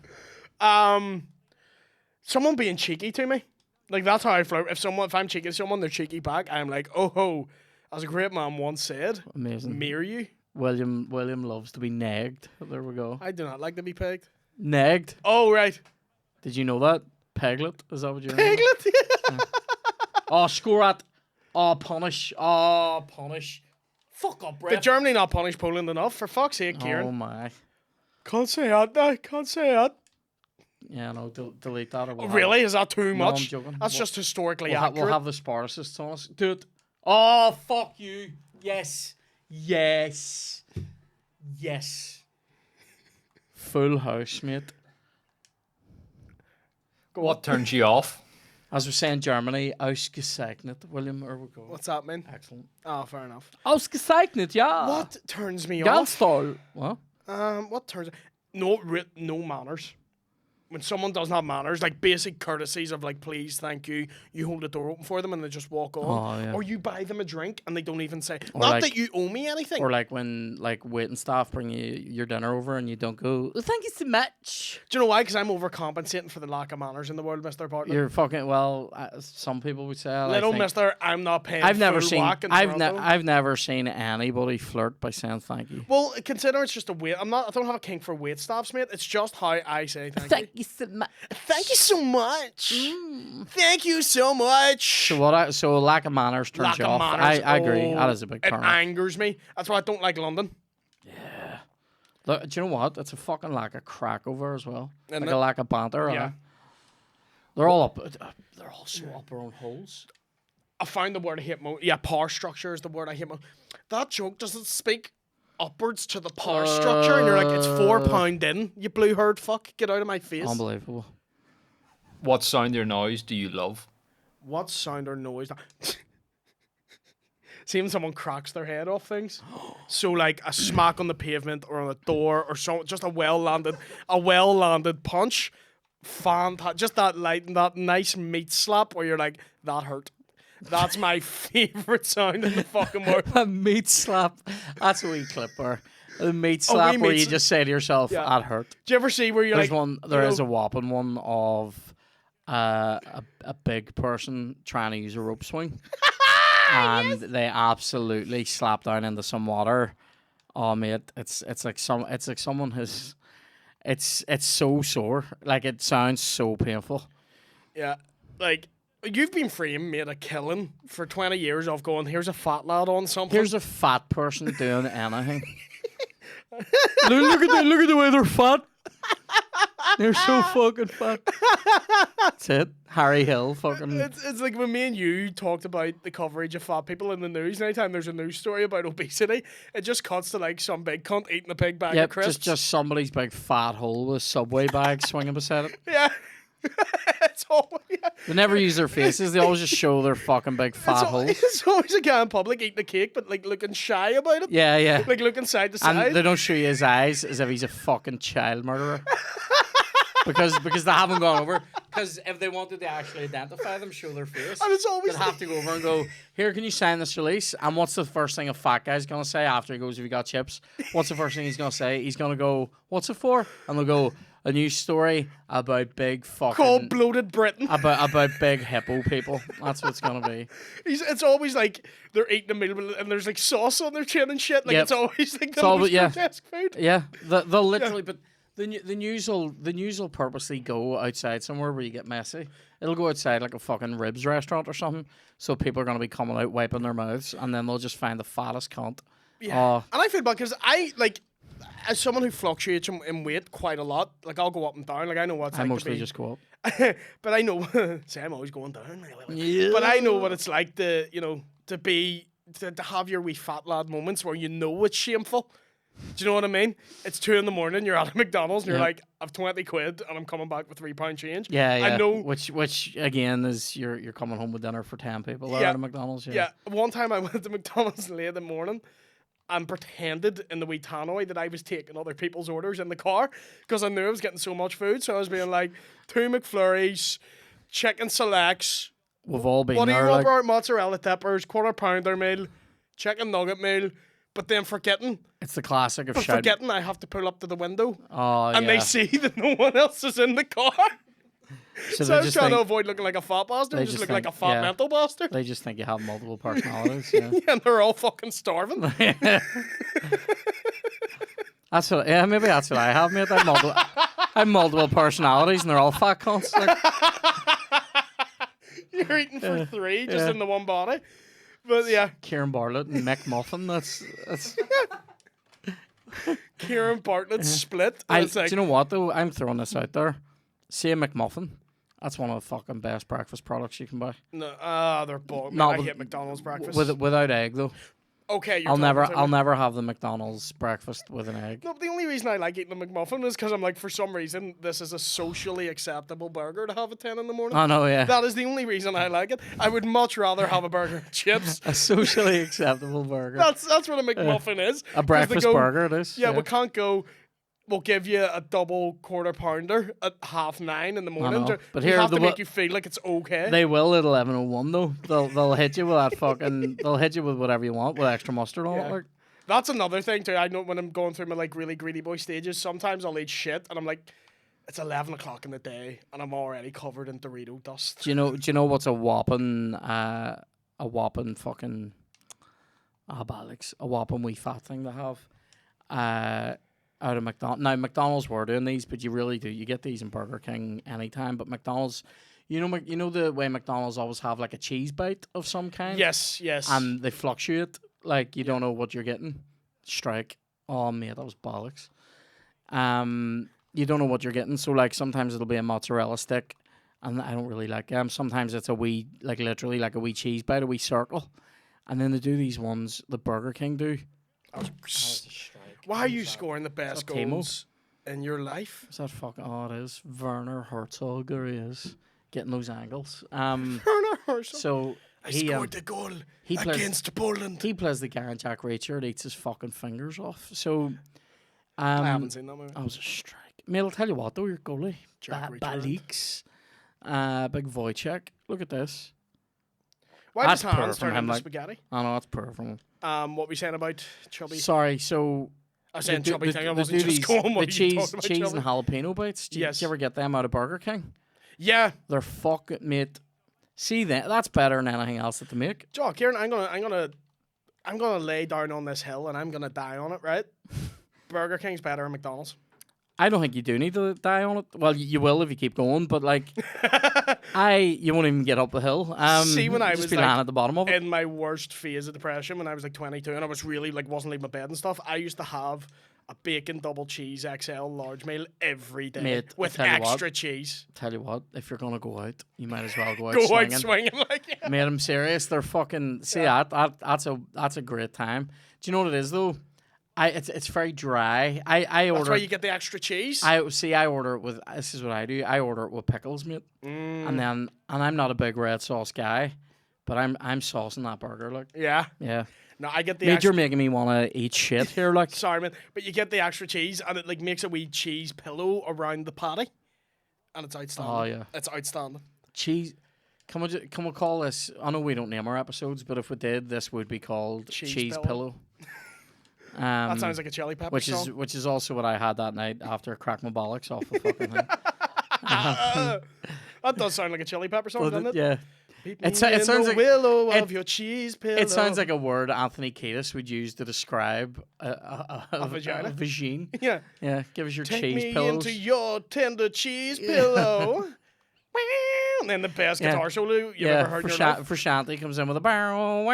Someone being cheeky to me. Like, that's how I flirt. If I'm cheeky to someone, they're cheeky back. I'm like, "Oh ho," as a great man once said, Amazing. "Mirror you." William loves to be nagged. There we go. I do not like to be pegged. Nagged. Oh, right. Did you know that? Peglet? Is that what you're Piglet. Oh, score at. Oh, punish. Oh, punish. Fuck up, Did Brett. Germany not punish Poland enough? For fuck's sake, Kieran. Oh my. Can't say that now. Can't say that. Yeah, no, delete that. Or we'll Really? Is that too No, I'm much? joking. That's We'll- just historically We'll accurate. have the Spartacists on us. Do it. Oh, fuck you. Yes. Full house, mate. What turns you off? As we're saying, Germany, ausgezeichnet. William, there we go. What's that mean? Excellent. Oh, fair enough. Ausgezeichnet, ja. What turns me Ganz off? toll. What? What turns no manners. When someone doesn't have manners, like basic courtesies of like, "Please, thank you," you hold the door open for them and they just walk on, Oh, yeah. or you buy them a drink and they don't even say, Or "Not like- that you owe me anything." Or like when waiting staff bring you your dinner over and you don't go, "Oh, thank you so much." Do you know why? Because I'm overcompensating for the lack of manners in the world, Mr. Bartlett. You're fucking some people would say. I Little think- Mister, I'm not paying. I've never full seen. whack in I've Toronto. never seen anybody flirt by saying thank you. Well, consider it's just a wait. I don't have a kink for wait staffs, mate. It's just how I say thank you. you so much. Thank you so much. Thank you so much. So lack of manners turns Lack you of off. manners. I agree. Oh, That is a big It turn. angers me. That's why I don't like London. Do you know what? It's a fucking lack of crack over as well. Isn't Like it? a lack of banter. Yeah. They're all up. They're all so up their own holes. I found the word I hate most. Yeah, power structure is the word I hate most. That joke doesn't speak upwards to the power structure, and you're like, it's £4 in, you blue herd fuck. Get out of my face. Unbelievable. What sound or noise do you love? What sound or noise? See when someone cracks their head off things. So like a smack on the pavement or on a door or so, just a well landed punch. Just that that nice meat slap where you're like, that hurt. That's my favorite sound in the fucking world. A meat slap. That's a wee clipper. A meat slap where you just say to yourself, that hurt. Do you ever see where you're There's like... one. There is a whopping one of a big person trying to use a rope swing. And they absolutely slap down into some water. Oh mate, it's like someone has... It's so sore. Like, it sounds so painful. Yeah. Like, you've been framed, made a killing for 20 years of going, here's a fat lad on something. Here's a fat person doing anything. look at the way they're fat. They're so fucking fat. That's it. Harry Hill fucking... It's like when me and you talked about the coverage of fat people in the news. Anytime there's a news story about obesity, it just cuts to like some big cunt eating a big bag of crisps. just somebody's big fat hole with Subway bags swinging beside it. Yeah. It's always, yeah. They never use their faces. They always just show their fucking big fat holes. It's always a guy in public eating a cake, but like looking shy about it. Yeah. Like looking side to side. And they don't show you his eyes as if he's a fucking child murderer. because they haven't gone over. Because if they wanted to actually identify them, show their face, and it's always they'd have to go over and go, here, can you sign this release? And what's the first thing a fat guy's going to say after he goes, have you got chips? What's the first thing he's going to say? He's going to go, what's it for? And they'll go, a news story about big fucking... cold-blooded Britain. About big hippo people. That's what it's going to be. It's always like they're eating a meal and there's like sauce on their chin and shit. Like it's always like the most grotesque food. Yeah, they'll literally... But the news will purposely go outside somewhere where you get messy. It'll go outside like a fucking ribs restaurant or something. So people are going to be coming out wiping their mouths and then they'll just find the fattest cunt. Yeah. And I feel bad because I, like... As someone who fluctuates in weight quite a lot, like I'll go up and down. Like I know what it's like. I mostly just go up. But I know, see, I'm always going down. Yeah. But I know what it's like to have your wee fat lad moments where you know it's shameful. Do you know what I mean? It's 2 a.m. You're at a McDonald's and you're like, I've 20 quid and I'm coming back with £3 change. Yeah. I know. Which again is you're coming home with dinner for 10 people at a McDonald's. Yeah. One time I went to McDonald's late in the morning and pretended in the wee tannoy that I was taking other people's orders in the car because I knew I was getting so much food. So I was being like, 2 McFlurries, chicken selects. We've all been what do you there. want, like, mozzarella tippers, quarter pounder meal, chicken nugget meal, but then forgetting. It's the classic of But shouting. forgetting I have to pull up to the window. Oh, and they see that no one else is in the car. So I was trying to avoid looking like a fat bastard, just look like a fat mental bastard. They just think you have multiple personalities. Yeah. And they're all fucking starving. That's what. Yeah, maybe that's what I have, mate. I have multiple personalities, and they're all fat cunts. Like. You're eating for 3 just in the one body. But yeah, Kieran Bartlett and Mick Muffin. That's. Kieran Bartlett split. Do you know what though? I'm throwing this out there. See a McMuffin. That's one of the fucking best breakfast products you can buy. No, they're bull. No, I hate McDonald's breakfast. Without egg though. Okay, I'll never have the McDonald's breakfast with an egg. No, but the only reason I like eating the McMuffin is because I'm like, for some reason, this is a socially acceptable burger to have at 10 in the morning. I know, yeah. That is the only reason I like it. I would much rather have a burger and chips. A socially acceptable burger. That's what a McMuffin is. A breakfast burger it is. Yeah, we can't go... We'll give you a double quarter pounder at 9:30 in the morning. But here here have to make you feel like it's okay. They will at 11:01 though. They'll hit you with that fucking. They'll hit you with whatever you want with extra mustard on it. Like. That's another thing too. I know when I'm going through my like really greedy boy stages, sometimes I'll eat shit and I'm like, it's 11 o'clock in the day and I'm already covered in Dorito dust. Do you know what's a whopping fucking a whopping wee fat thing to have? Out of McDonald's. Now, McDonald's were doing these, but you really do. You get these in Burger King anytime. But McDonald's, you know the way McDonald's always have like a cheese bite of some kind? Yes. And they fluctuate. Like, you don't know what you're getting. Strike. Oh, mate, that was bollocks. You don't know what you're getting. So like sometimes it'll be a mozzarella stick, and I don't really like them. Sometimes it's a wee, like literally like a wee cheese bite, a wee circle, and then they do these ones that Burger King do. Why are you scoring the best Timo? goals in your life? Is that fucking? Oh, it is. Werner Herzog. There he is, getting those angles. So I scored the goal against Poland. He plays the guy in Jack Reacher and eats his fucking fingers off. So, I haven't seen that movie. I was a strike. Mate, I'll tell you what though, your goalie, Jack Reacher. Baliks, big Wojciech. Look at this. Why does That's Hans poor from turn him, into like- spaghetti? I know that's poor from him. What were we saying about chubby? Sorry, so I was saying chubby thing. I they wasn't do just going. the What are you cheese, talking about, cheese chubby? and jalapeno bites. Do Yes. you ever get them out of Burger King? Yeah, They're fucking mate. See that? That's better than anything else that they make. Jock, Kieran, I'm gonna lay down on this hill and I'm gonna die on it. Right? Burger King's better than McDonald's. I don't think you do need to die on it. Well, you will if you keep going, but like, you won't even get up the hill. See, when I just was be like, lying at the bottom of it. in my worst phase of depression when I was like 22 and I was really like wasn't leaving my bed and stuff, I used to have a bacon double cheese XL large meal every day Mate, with I tell you what. extra cheese. Tell you what, if you're gonna go out, you might as well go out Go swinging. out swinging like yeah. Mate, I'm serious. They're fucking. See that's a great time. Do you know what it is though? It's very dry. I order. That's why you get the extra cheese. I order it with. This is what I do. I order it with pickles, mate. And I'm not a big red sauce guy, but I'm saucing that burger. Like, yeah. yeah. No, I get the Mate, extra. you're making me want to eat shit here. Like, Sorry, man, but you get the extra cheese and it like makes a wee cheese pillow around the patty, and it's outstanding. Oh, yeah. It's outstanding. cheese. Can we call this? I know we don't name our episodes, but if we did, this would be called Cheese Pillow. Pillow. That sounds like a Chili Pepper song. Which is also what I had that night after I cracked my bollocks off the fucking thing. That does sound like a Chili Pepper song, doesn't it? Yeah. Beat It me sounds in the like- willow it- of your cheese pillow. It sounds like a word Anthony Kiedis would use to describe a vagina? A vagine. Yeah. Yeah. Give us your Take cheese me pillows. into your tender cheese pillow. And then the best Yeah. guitar solo you've Yeah, ever heard in your life. for Shanty comes in with a barrel.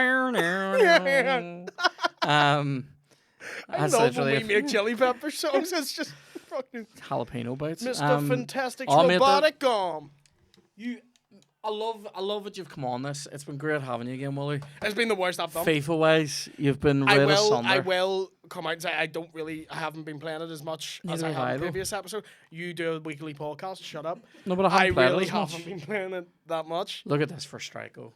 I That's love when literally we make Chili Pepper songs. It's just fucking jalapeno bites. Mr. Fantastic's oh, mate, robotic gum. I love that you've come on this. It's been great having you again, Willie. It's been the worst I've done. FIFA wise, you've been rid asunder. I will come out and say I haven't been playing it as much as Neither I have have I, in the though. previous episode. You do a weekly podcast. Shut up. No, but I I haven't played really it as much. haven't been playing it that much. Look at this for Striko.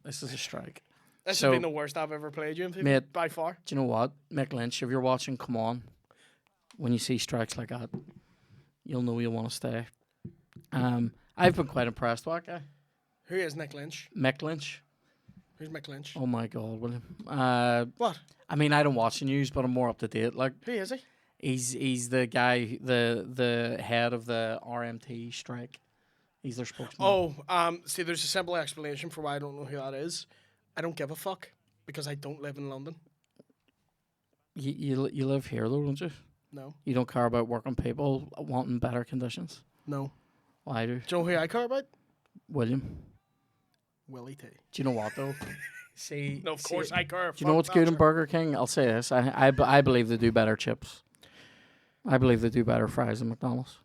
This is a strike. This So- has been the worst I've ever played you in FIFA, Mate. by far. Do you know what, Mick Lynch? If you're watching, come on. When you see strikes like that, you'll know you'll want to stay. I've been quite impressed with that guy, Who is Nick Lynch? Mick Lynch. Who's Mick Lynch? Oh my God, William. What? I mean, I don't watch the news, but I'm more up to date. Like, Who is he? he's the guy, the head of the RMT strike. He's their spokesman. Oh, see, there's a simple explanation for why I don't know who that is. I don't give a fuck because I don't live in London. You live here though, don't you? No. You don't care about working people wanting better conditions. No. Well, I do. Do you know who I care about? William. Willy T. Do you know what though? See, No, of course I care. Do you know what's good in Burger King? I'll say this. I believe they do better chips. I believe they do better fries than McDonald's.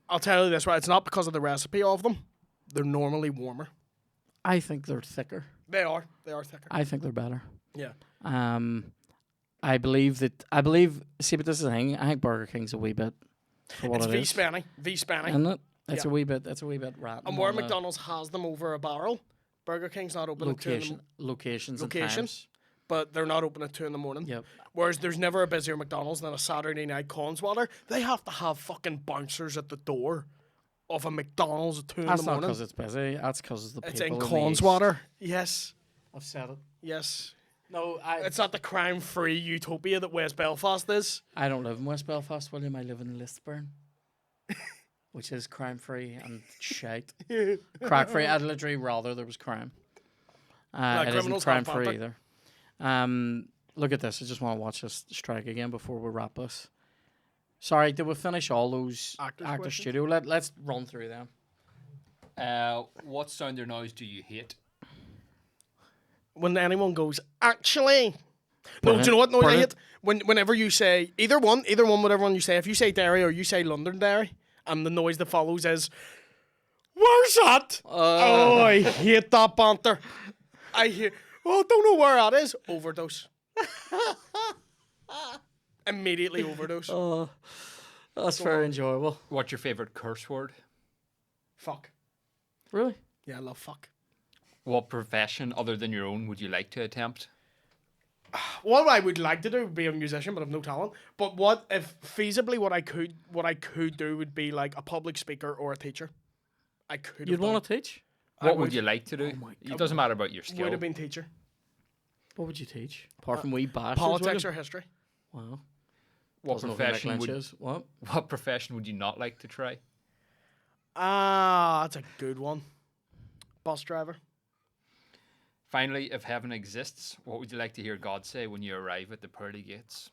I'll tell you this, right? It's not because of the recipe of them. They're normally warmer. I think they're thicker. They are. They are thicker. I think they're better. Yeah. I believe. See, but this is the thing. I think Burger King's a wee bit for what It's it is. V-spanning. V-spanning. Isn't it? It's Yeah. a wee bit. It's a wee bit rat. And where McDonald's has them over a barrel, Burger King's not open at 2 in the Locations and Location? times. but they're not open at 2 in the morning. Yep. Whereas there's never a busier McDonald's than a Saturday night Conswatter. They have to have fucking bouncers at the door of a McDonald's at 2 in That's the not morning. because it's busy. That's because the It's people in in the east. Conswatter. Yes. I've said it. Yes. No, It's not the crime-free utopia that West Belfast is. I don't live in West Belfast, William. I live in Lisburn, which is crime-free and shite. Crack-free. I'd literally rather there was crime. It isn't criminals have crime-free banter. either. Look at this. I just want to watch this strike again before we wrap this. Sorry, did we finish all those Actors' actor questions? studio? Let's run through them. What sound or noise do you hate? When anyone goes, actually, No, do you know what? No, I Brilliant. hate whenever you say either one, whatever one you say. If you say Derry or you say Londonderry, and the noise that follows is, "Where's that?" Oh, I hate that banter. I hear. Oh, I don't know where that is. Overdose. Immediately overdose. Oh, that's very enjoyable. What's your favourite curse word? Fuck. Really? Yeah, I love fuck. What profession other than your own would you like to attempt? What I would like to do would be a musician, but I've no talent. But what if feasibly what I could do would be like a public speaker or a teacher. I could. You'd want to teach? What would you like to do? my It doesn't matter about your skill. Would have been teacher. What would you teach? Apart from wee bastards. Politics would or history. you? Wow. What Doesn't know who Mick profession Lynch would is. What? What profession would you not like to try? That's a good one. Bus driver. Finally, if heaven exists, what would you like to hear God say when you arrive at the pearly gates?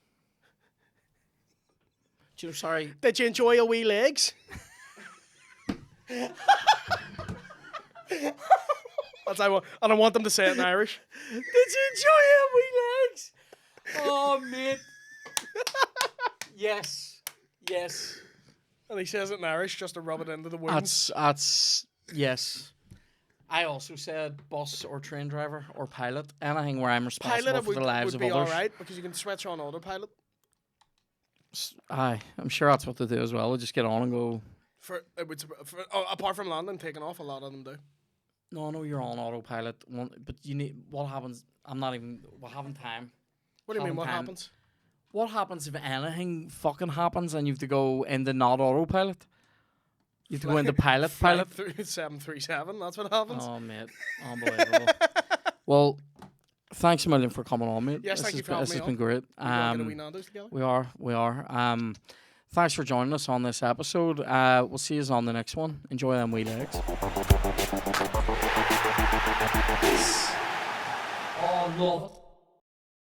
Do you know, sorry. Did you enjoy your wee legs? That's I want, and I want them to say it in Irish. Did you enjoy your wee legs? Oh, mate. Yes. Yes. And he says it in Irish just to rub it into the wounds. That's yes. I also said bus or train driver or pilot. Anything where I'm responsible Pilot for the lives would of be others. alright because you can switch on autopilot. Aye, I'm sure that's what they do as well. They just get on and go. Apart from landing, taking off, a lot of them do. No, you're on autopilot. But you need. What happens? I'm not even. We're having time. What do you mean? Having What time. happens? What happens if anything fucking happens and you have to go into not autopilot? You have to go into pilot. Through 737. That's what happens. Oh, mate. Unbelievable. Well, thanks a million for coming on, mate. Yes, thank you for having This me has been great. We're gonna get a wee Nando's together. We are. Thanks for joining us on this episode. We'll see you on the next one. Enjoy them wee legs. Oh, love it.